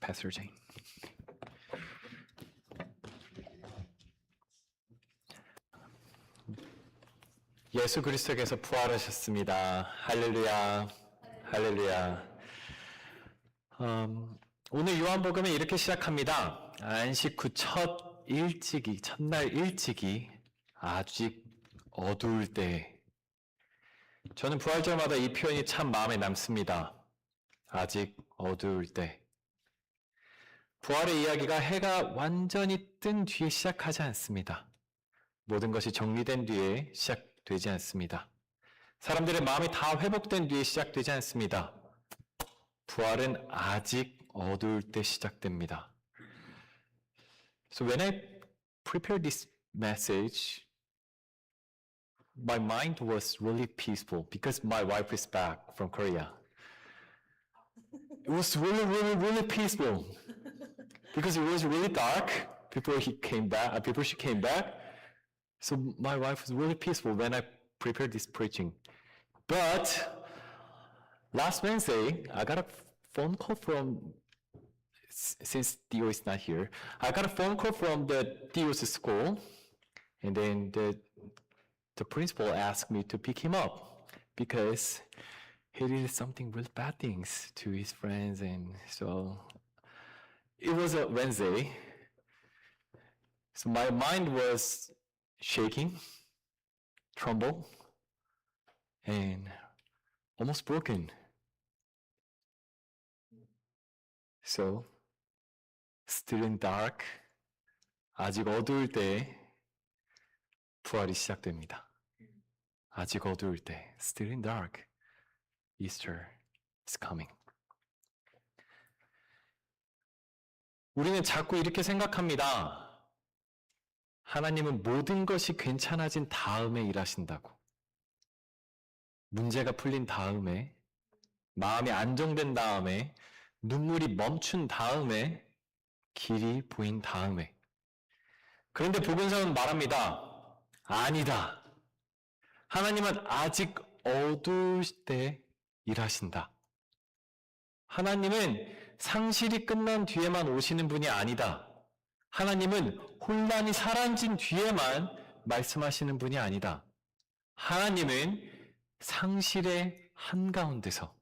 Pastor Jane. 예수 그리스도께서 부활하셨습니다. 할렐루야, 할렐루야. 오늘 요한복음은 이렇게 시작합니다. 안식 후 첫날 일찍이 아직 어두울 때. 저는 부활절마다 이 표현이 참 마음에 남습니다. 아직 어두울 때. 부활의 이야기가 해가 완전히 뜬 뒤에 시작하지 않습니다. 모든 것이 정리된 뒤에 시작되지 않습니다. 사람들의 마음이 다 회복된 뒤에 시작되지 않습니다. 부활은 아직 어두울 때 시작됩니다. So when I prepared this message, my mind was really peaceful because my wife is back from Korea. It was really peaceful because it was really dark before she came back. So my wife was really peaceful when I prepared this preaching. But last Wednesday, I got a phone call since Theo is not here, I got a phone call from the Theo's school, and then the principal asked me to pick him up because he did something really bad things to his friends, and so it was a Wednesday. So my mind was shaking, tremble, and almost broken. So, still in dark, 아직 어두울 때 부활이 시작됩니다. 아직 어두울 때, still in dark, Easter is coming. 우리는 자꾸 이렇게 생각합니다. 하나님은 모든 것이 괜찮아진 다음에 일하신다고. 문제가 풀린 다음에, 마음이 안정된 다음에, 눈물이 멈춘 다음에, 길이 보인 다음에. 그런데 복음서는 말합니다. 아니다. 하나님은 아직 어두울 때 일하신다. 하나님은 상실이 끝난 뒤에만 오시는 분이 아니다. 하나님은 혼란이 사라진 뒤에만 말씀하시는 분이 아니다. 하나님은 상실의 한가운데서,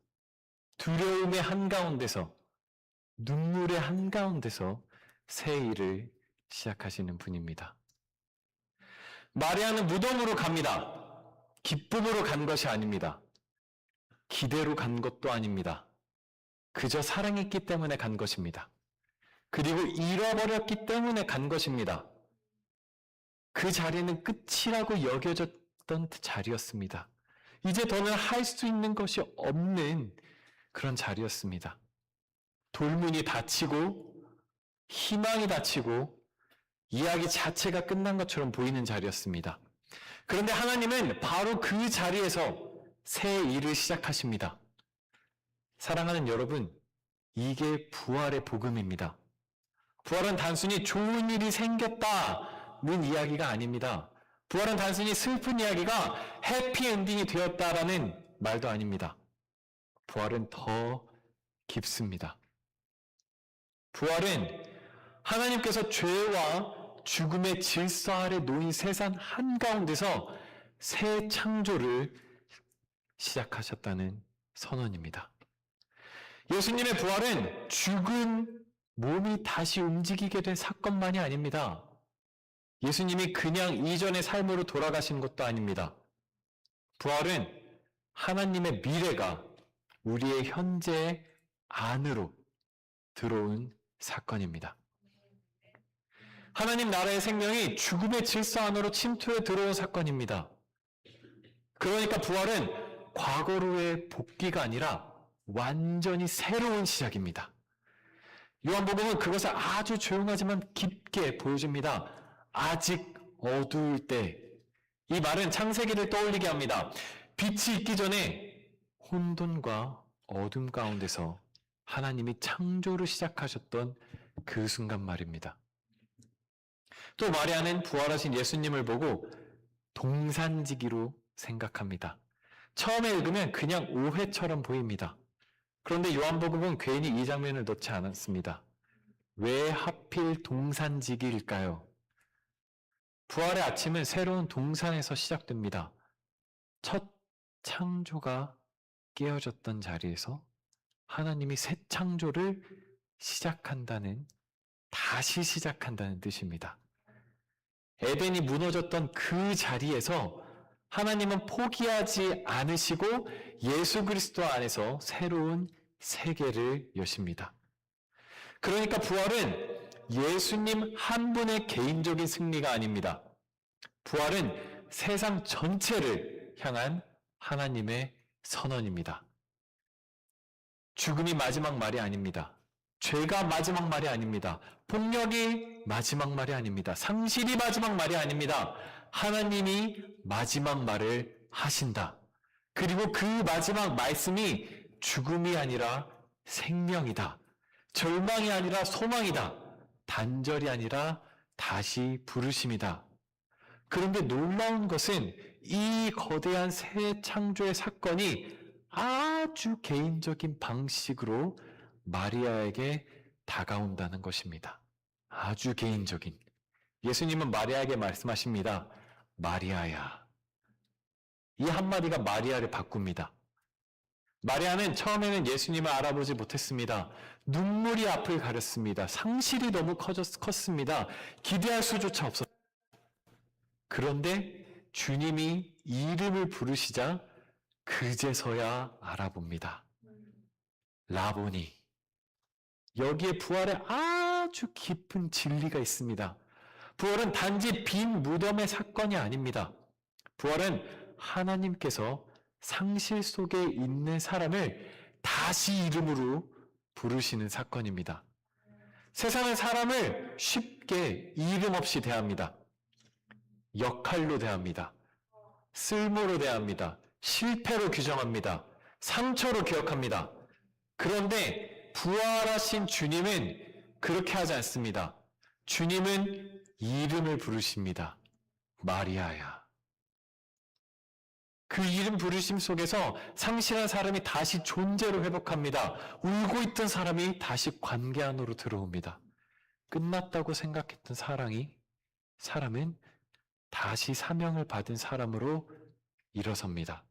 두려움의 한가운데서, 눈물의 한가운데서 새 일을 시작하시는 분입니다. 마리아는 무덤으로 갑니다. 기쁨으로 간 것이 아닙니다. 기대로 간 것도 아닙니다. 그저 사랑했기 때문에 간 것입니다. 그리고 잃어버렸기 때문에 간 것입니다. 그 자리는 끝이라고 여겨졌던 자리였습니다. 이제 더는 할 수 있는 것이 없는 그런 자리였습니다. 돌문이 닫히고 희망이 닫히고 이야기 자체가 끝난 것처럼 보이는 자리였습니다. 그런데 하나님은 바로 그 자리에서 새 일을 시작하십니다. 사랑하는 여러분, 이게 부활의 복음입니다. 부활은 단순히 좋은 일이 생겼다는 이야기가 아닙니다. 부활은 단순히 슬픈 이야기가 해피엔딩이 되었다라는 말도 아닙니다. 부활은 더 깊습니다. 부활은 하나님께서 죄와 죽음의 질서 아래 놓인 세상 한가운데서 새 창조를 시작하셨다는 선언입니다. 예수님의 부활은 죽은 몸이 다시 움직이게 된 사건만이 아닙니다. 예수님이 그냥 이전의 삶으로 돌아가신 것도 아닙니다. 부활은 하나님의 미래가 우리의 현재 안으로 들어온 사건입니다. 하나님 나라의 생명이 죽음의 질서 안으로 침투해 들어온 사건입니다. 그러니까 부활은 과거로의 복귀가 아니라 완전히 새로운 시작입니다. 요한복음은 그것을 아주 조용하지만 깊게 보여줍니다. 아직 어두울 때. 이 말은 창세기를 떠올리게 합니다. 빛이 있기 전에 혼돈과 어둠 가운데서 하나님이 창조를 시작하셨던 그 순간 말입니다. 또 마리아는 부활하신 예수님을 보고 동산지기로 생각합니다. 처음에 읽으면 그냥 오해처럼 보입니다. 그런데 요한복음은 괜히 이 장면을 넣지 않았습니다. 왜 하필 동산지기일까요? 부활의 아침은 새로운 동산에서 시작됩니다. 첫 창조가 깨어졌던 자리에서 하나님이 새 창조를 다시 시작한다는 뜻입니다. 에덴이 무너졌던 그 자리에서 하나님은 포기하지 않으시고 예수 그리스도 안에서 새로운 세계를 여십니다. 그러니까 부활은 예수님 한 분의 개인적인 승리가 아닙니다. 부활은 세상 전체를 향한 하나님의 선언입니다. 죽음이 마지막 말이 아닙니다. 죄가 마지막 말이 아닙니다. 폭력이 마지막 말이 아닙니다. 상실이 마지막 말이 아닙니다. 하나님이 마지막 말을 하신다. 그리고 그 마지막 말씀이 죽음이 아니라 생명이다. 절망이 아니라 소망이다. 단절이 아니라 다시 부르심이다. 그런데 놀라운 것은 이 거대한 새 창조의 사건이 아주 개인적인 방식으로 마리아에게 다가온다는 것입니다. 아주 개인적인. 예수님은 마리아에게 말씀하십니다. 마리아야. 이 한마디가 마리아를 바꿉니다. 마리아는 처음에는 예수님을 알아보지 못했습니다. 눈물이 앞을 가렸습니다. 상실이 너무 컸습니다. 기대할 수조차 없었습니다. 그런데 주님이 이름을 부르시자 그제서야 알아봅니다. 라보니. 여기에 부활에 아주 깊은 진리가 있습니다. 부활은 단지 빈 무덤의 사건이 아닙니다. 부활은 하나님께서 상실 속에 있는 사람을 다시 이름으로 부르시는 사건입니다. 세상은 사람을 쉽게 이름 없이 대합니다. 역할로 대합니다. 쓸모로 대합니다. 실패로 규정합니다. 상처로 기억합니다. 그런데 부활하신 주님은 그렇게 하지 않습니다. 주님은 이름을 부르십니다. 마리아야. 그 이름 부르심 속에서 상실한 사람이 다시 존재로 회복합니다. 울고 있던 사람이 다시 관계 안으로 들어옵니다. 끝났다고 생각했던 사람은 다시 사명을 받은 사람으로 일어섭니다.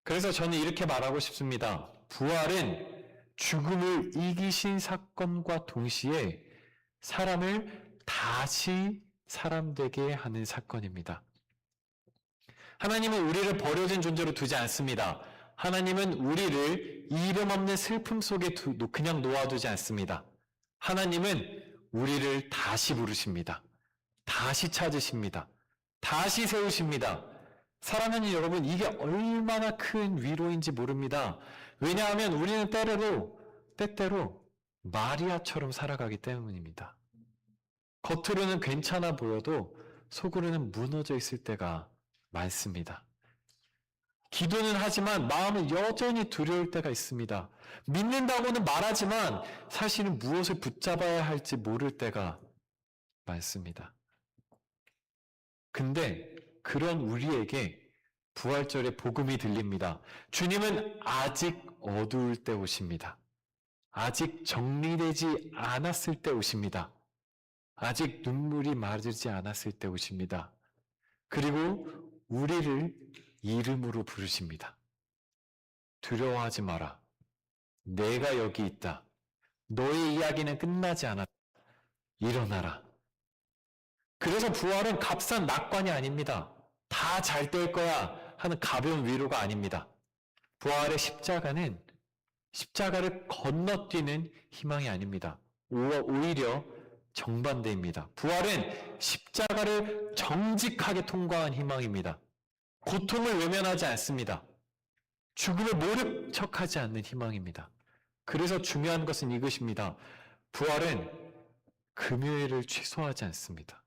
그래서 저는 이렇게 말하고 싶습니다. 부활은 죽음을 이기신 사건과 동시에 사람을 다시 사람 되게 하는 사건입니다. 하나님은 우리를 버려진 존재로 두지 않습니다. 하나님은 우리를 이름 없는 슬픔 속에 그냥 놓아두지 않습니다. 하나님은 우리를 다시 부르십니다. 다시 찾으십니다. 다시 세우십니다. 사랑하는 여러분, 이게 얼마나 큰 위로인지 모릅니다. 왜냐하면 우리는 때때로 마리아처럼 살아가기 때문입니다. 겉으로는 괜찮아 보여도 속으로는 무너져 있을 때가 많습니다. 기도는 하지만 마음은 여전히 두려울 때가 있습니다. 믿는다고는 말하지만 사실은 무엇을 붙잡아야 할지 모를 때가 많습니다. 근데 그런 우리에게 부활절의 복음이 들립니다. 주님은 아직 어두울 때 오십니다. 아직 정리되지 않았을 때 오십니다. 아직 눈물이 마르지 않았을 때 오십니다. 그리고 우리를 이름으로 부르십니다. 두려워하지 마라. 내가 여기 있다. 너의 이야기는 끝나지 않았다. 일어나라. 그래서 부활은 값싼 낙관이 아닙니다. 다 잘 될 거야 하는 가벼운 위로가 아닙니다. 부활의 십자가를 건너뛰는 희망이 아닙니다. 오히려 정반대입니다. 부활은 십자가를 정직하게 통과한 희망입니다. 고통을 외면하지 않습니다. 죽음을 모른 척하지 않는 희망입니다. 그래서 중요한 것은 이것입니다. 부활은 금요일을 취소하지 않습니다.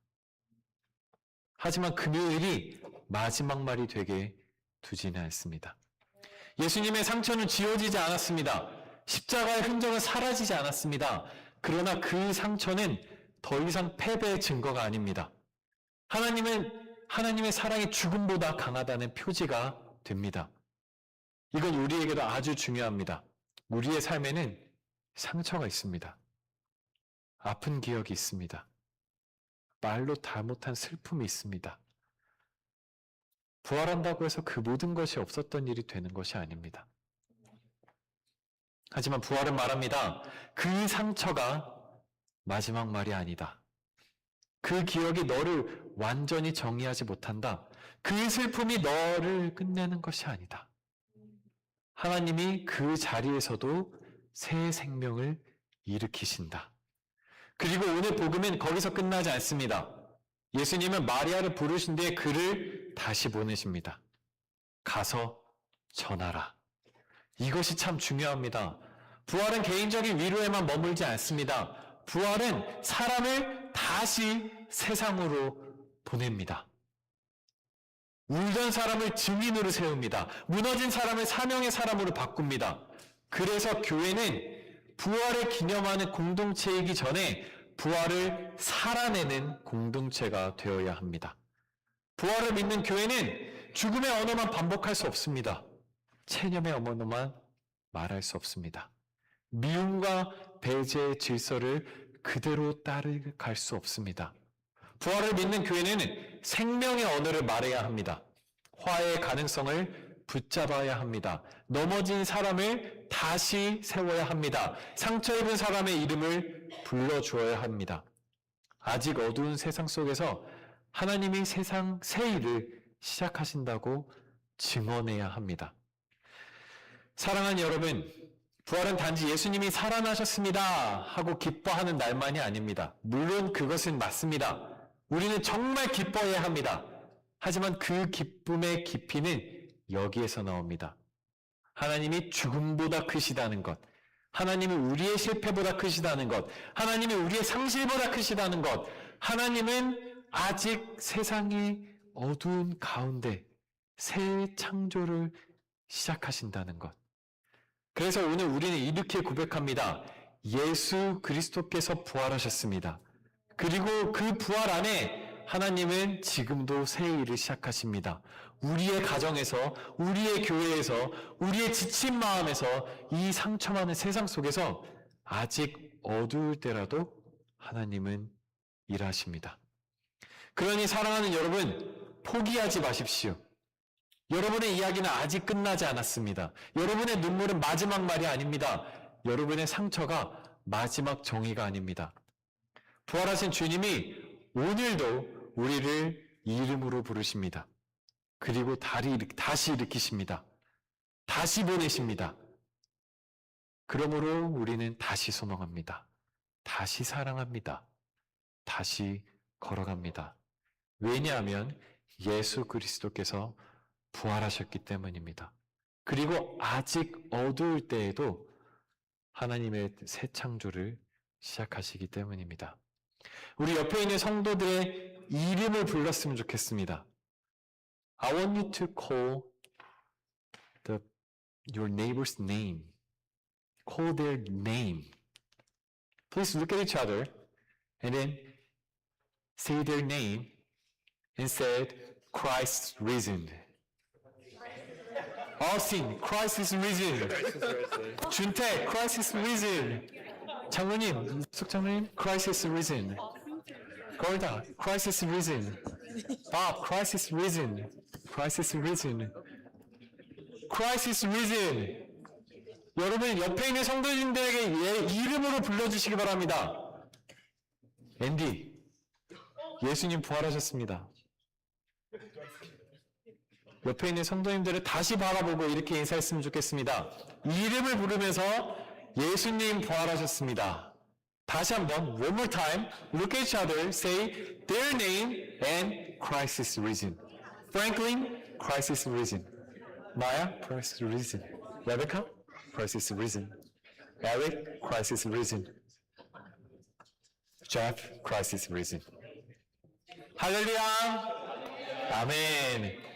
하지만 금요일이 마지막 말이 되게 두지는 않습니다. 예수님의 상처는 지워지지 않았습니다. 십자가의 흔적은 사라지지 않았습니다. 그러나 그 상처는 더 이상 패배의 증거가 아닙니다. 하나님의 사랑이 죽음보다 강하다는 표지가 됩니다. 이건 우리에게도 아주 중요합니다. 우리의 삶에는 상처가 있습니다. 아픈 기억이 있습니다. 말로 다 못한 슬픔이 있습니다. 부활한다고 해서 그 모든 것이 없었던 일이 되는 것이 아닙니다. 하지만 부활은 말합니다. 그 상처가 마지막 말이 아니다. 그 기억이 너를 완전히 정의하지 못한다. 그 슬픔이 너를 끝내는 것이 아니다. 하나님이 그 자리에서도 새 생명을 일으키신다. 그리고 오늘 복음은 거기서 끝나지 않습니다. 예수님은 마리아를 부르신 뒤에 그를 다시 보내십니다. 가서 전하라. 이것이 참 중요합니다. 부활은 개인적인 위로에만 머물지 않습니다. 부활은 사람을 다시 세상으로 보냅니다. 울던 사람을 증인으로 세웁니다. 무너진 사람을 사명의 사람으로 바꿉니다. 그래서 교회는 부활을 기념하는 공동체이기 전에 부활을 살아내는 공동체가 되어야 합니다. 부활을 믿는 교회는 죽음의 언어만 반복할 수 없습니다. 체념의 언어만 말할 수 없습니다. 미움과 배제의 질서를 그대로 따라갈 수 없습니다. 부활을 믿는 교회는 생명의 언어를 말해야 합니다. 화해의 가능성을 붙잡아야 합니다. 넘어진 사람을 다시 세워야 합니다. 상처 입은 사람의 이름을 불러주어야 합니다. 아직 어두운 세상 속에서 하나님이 세상 새 일을 시작하신다고 증언해야 합니다. 사랑하는 여러분, 부활은 단지 예수님이 살아나셨습니다 하고 기뻐하는 날만이 아닙니다. 물론 그것은 맞습니다. 우리는 정말 기뻐해야 합니다. 하지만 그 기쁨의 깊이는 여기에서 나옵니다. 하나님이 죽음보다 크시다는 것, 하나님이 우리의 실패보다 크시다는 것, 하나님이 우리의 상실보다 크시다는 것, 하나님은 아직 세상의 어두운 가운데 새 창조를 시작하신다는 것. 그래서 오늘 우리는 이렇게 고백합니다. 예수 그리스도께서 부활하셨습니다. 그리고 그 부활 안에 하나님은 지금도 새 일을 시작하십니다. 우리의 가정에서, 우리의 교회에서, 우리의 지친 마음에서, 이 상처 많은 세상 속에서 아직 어두울 때라도 하나님은 일하십니다. 그러니 사랑하는 여러분, 포기하지 마십시오. 여러분의 이야기는 아직 끝나지 않았습니다. 여러분의 눈물은 마지막 말이 아닙니다. 여러분의 상처가 마지막 정의가 아닙니다. 부활하신 주님이 오늘도 우리를 이름으로 부르십니다. 그리고 다시 일으키십니다. 다시 보내십니다. 그러므로 우리는 다시 소망합니다. 다시 사랑합니다. 다시 걸어갑니다. 왜냐하면 예수 그리스도께서 부활하셨기 때문입니다. 그리고 아직 어두울 때에도 하나님의 새 창조를 시작하시기 때문입니다. 우리 옆에 있는 성도들의 이름을 불렀으면 좋겠습니다. I want you to call your neighbor's name. Call their name. Please look at each other and then say their name and said, Christ risen. Austin, Christ is risen. 준태, Christ is risen. 장로님, 숙장님, Christ is risen. 골다, Christ is risen. Bob, Christ is risen. Christ is risen. Christ is risen. 여러분, 옆에 있는 성도님들에게 이름으로 불러주시기 바랍니다. 앤디, 예수님 부활하셨습니다. 옆에 있는 성도님들을 다시 바라보고 이렇게 인사했으면 좋겠습니다. 이름을 부르면서 예수님 부활하셨습니다. 다시 한번, one more time, look at each other, say their name and Christ is risen. Franklin, Christ is risen. Maya, Christ is risen. Rebecca, Christ is risen. Eric, Christ is risen. Jeff, Christ is risen. 할렐루야! 아멘.